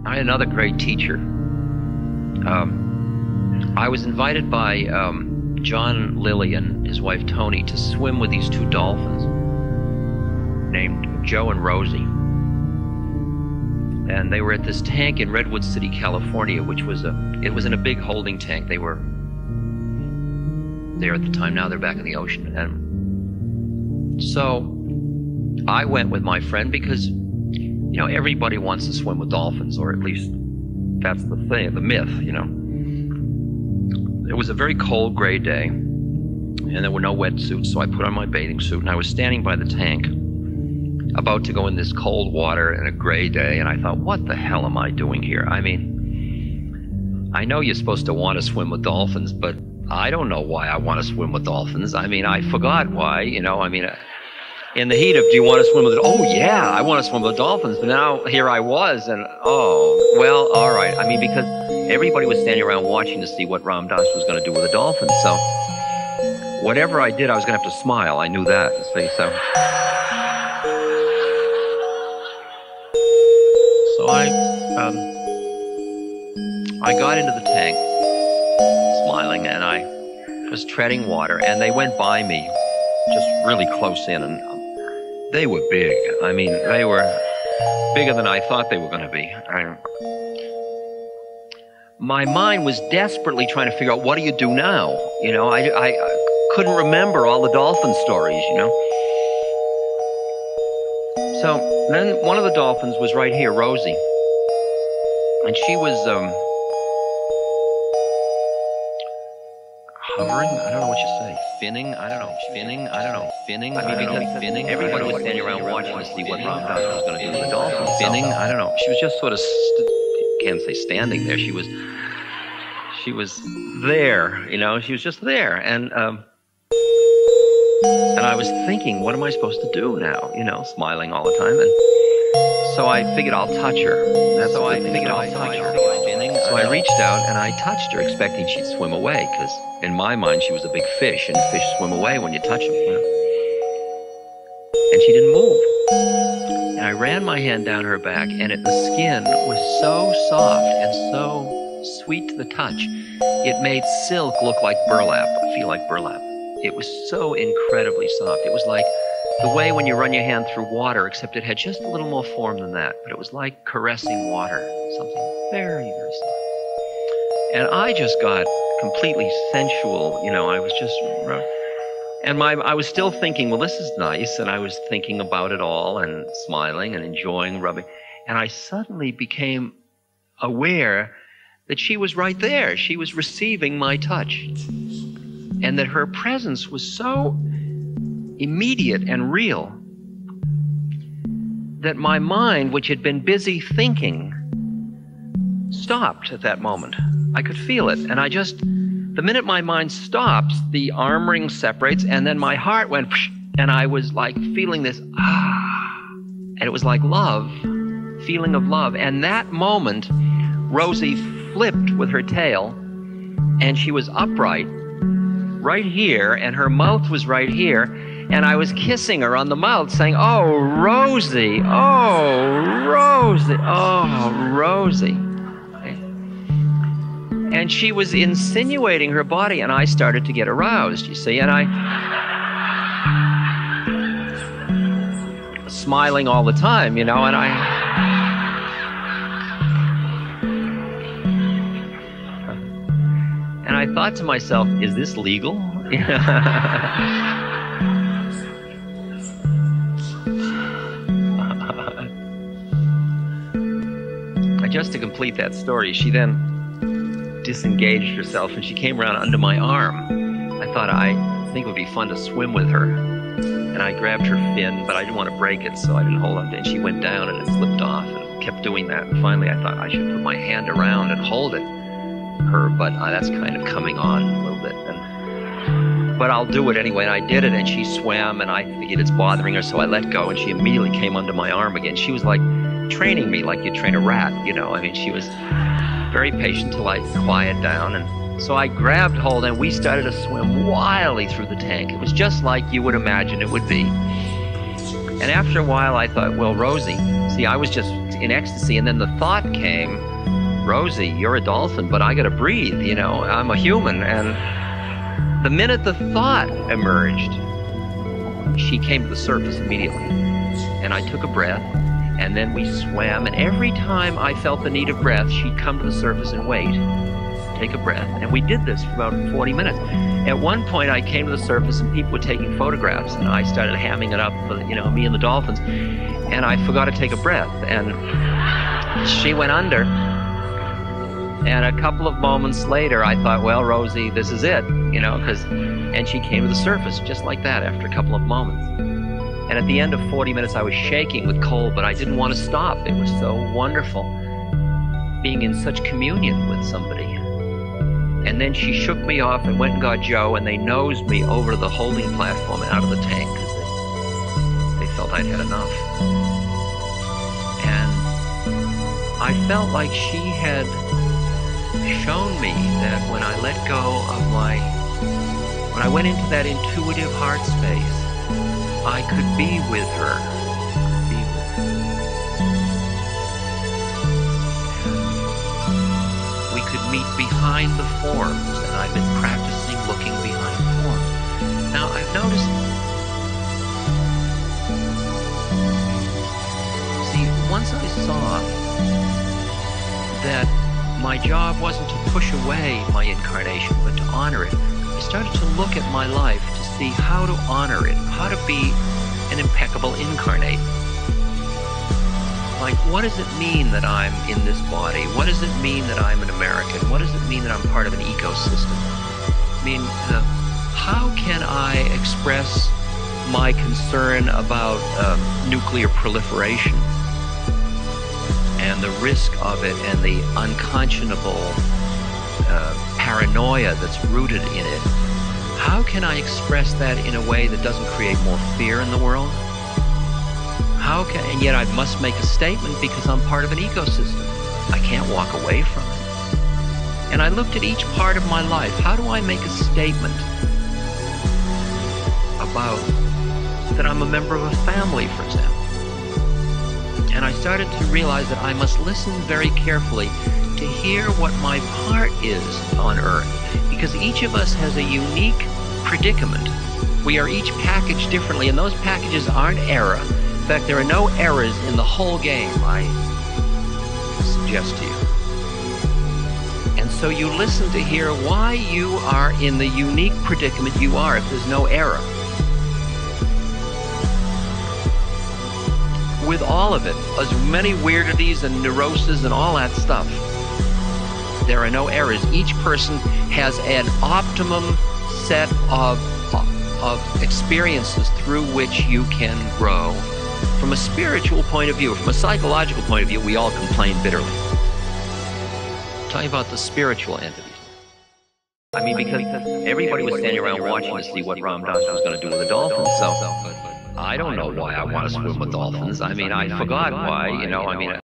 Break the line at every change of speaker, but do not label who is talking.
I had another great teacher. I was invited by John Lilly and his wife Tony to swim with these two dolphins named Joe and Rosie. And they were at this tank in Redwood City, California, which was it was in a big holding tank. They were there at the time. Now they're back in the ocean. And so I went with my friend because, you know, everybody wants to swim with dolphins, or at least that's the thing, the myth, you know. It was a very cold, gray day, and there were no wetsuits, so I put on my bathing suit, and I was standing by the tank, about to go in this cold water in a gray day, and I thought, what the hell am I doing here? I mean, I know you're supposed to want to swim with dolphins, but I don't know why I want to swim with dolphins. I mean, I forgot why, you know, I mean, in the heat of, do you want to swim with it? Oh, yeah, I want to swim with dolphins. But now here I was, and oh, well, all right. I mean, because everybody was standing around watching to see what Ram Dass was going to do with the dolphins. So whatever I did, I was going to have to smile. I knew that. See, so I got into the tank, smiling, and I was treading water, and they went by me, just really close in, and they were big. I mean, they were bigger than I thought they were going to be. My mind was desperately trying to figure out, what do you do now? You know, I couldn't remember all the dolphin stories, you know. So then one of the dolphins was right here, Rosie. And she was hovering, I don't know what you say, finning, I don't know, finning, I don't know, finning, I mean, because finning, everybody was standing around watching to see what Ram Dass was going to do with the dolphin. Finning, I don't know, she was just sort of, can't say standing there, she was there, you know, she was just there, and I was thinking, what am I supposed to do now, you know, smiling all the time, and so I figured I'll touch her. So I reached out and I touched her, expecting she'd swim away, because in my mind she was a big fish, and fish swim away when you touch them, you know? And she didn't move. And I ran my hand down her back, and the skin was so soft and so sweet to the touch, it made silk look like burlap. I feel like burlap. It was so incredibly soft. It was like the way when you run your hand through water, except it had just a little more form than that. But it was like caressing water, something very, very soft. And I just got completely sensual, you know, I was just, and I was still thinking, well, this is nice, and I was thinking about it all and smiling and enjoying rubbing, and I suddenly became aware that she was right there. She was receiving my touch, and that her presence was so immediate and real that my mind, which had been busy thinking, stopped at that moment. I could feel it, and the minute my mind stops, the arm ring separates, and then my heart went, and I was like feeling this, and it was like love, feeling of love. And that moment, Rosie flipped with her tail, and she was upright, right here, and her mouth was right here, and I was kissing her on the mouth, saying, oh, Rosie, oh, Rosie, oh, Rosie. And she was insinuating her body, and I started to get aroused, you see, and I, smiling all the time, you know, and I thought to myself, is this legal? Just to complete that story, she then disengaged herself, and she came around under my arm. I thought, I think it would be fun to swim with her, and I grabbed her fin, but I didn't want to break it, so I didn't hold on to it, and she went down, and it slipped off, and kept doing that, and finally I thought I should put my hand around and hold her, but that's kind of coming on a little bit, but I'll do it anyway, and I did it, and she swam, and I figured it's bothering her, so I let go, and she immediately came under my arm again. She was like training me like you train a rat, you know, I mean, she was very patient till I quiet down, and so I grabbed hold, and we started to swim wildly through the tank. It was just like you would imagine it would be. And after a while, I thought, well, Rosie, see, I was just in ecstasy, and then the thought came, Rosie, you're a dolphin, but I gotta breathe, you know, I'm a human. And the minute the thought emerged, she came to the surface immediately. And I took a breath, and then we swam, and every time I felt the need of breath, she'd come to the surface and wait, take a breath. And we did this for about 40 minutes. At one point, I came to the surface, and people were taking photographs, and I started hamming it up for, you know, me and the dolphins, and I forgot to take a breath, and she went under. And a couple of moments later, I thought, well, Rosie, this is it, you know, and she came to the surface just like that after a couple of moments. And at the end of 40 minutes, I was shaking with cold, but I didn't want to stop. It was so wonderful being in such communion with somebody. And then she shook me off and went and got Joe, and they nosed me over to the holding platform and out of the tank because they felt I'd had enough. And I felt like she had shown me that when I let go of when I went into that intuitive heart space, I could be with her. We could meet behind the forms, and I've been practicing looking behind the forms. Now, I've noticed, see, once I saw that my job wasn't to push away my incarnation, but to honor it, I started to look at my life to see how to honor it, how to be an impeccable incarnate. Like, what does it mean that I'm in this body? What does it mean that I'm an American? What does it mean that I'm part of an ecosystem? I mean, how can I express my concern about nuclear proliferation and the risk of it and the unconscionable paranoia that's rooted in it? How can I express that in a way that doesn't create more fear in the world? And yet I must make a statement because I'm part of an ecosystem. I can't walk away from it. And I looked at each part of my life. How do I make a statement about that I'm a member of a family, for example? And I started to realize that I must listen very carefully to hear what my part is on Earth, because each of us has a unique predicament. We are each packaged differently, and those packages aren't error. In fact, there are no errors in the whole game, I suggest to you. And so you listen to hear why you are in the unique predicament you are if there's no error. With all of it, as many weirdities and neuroses and all that stuff, there are no errors. Each person has an optimum set of experiences through which you can grow. From a spiritual point of view, from a psychological point of view, we all complain bitterly. I'll tell you about the spiritual entities. I mean, because everybody was standing around watching to see what Ram Dass was going to do with the dolphins, so I don't know why I want to swim with dolphins. I mean, I forgot why, you know, I mean,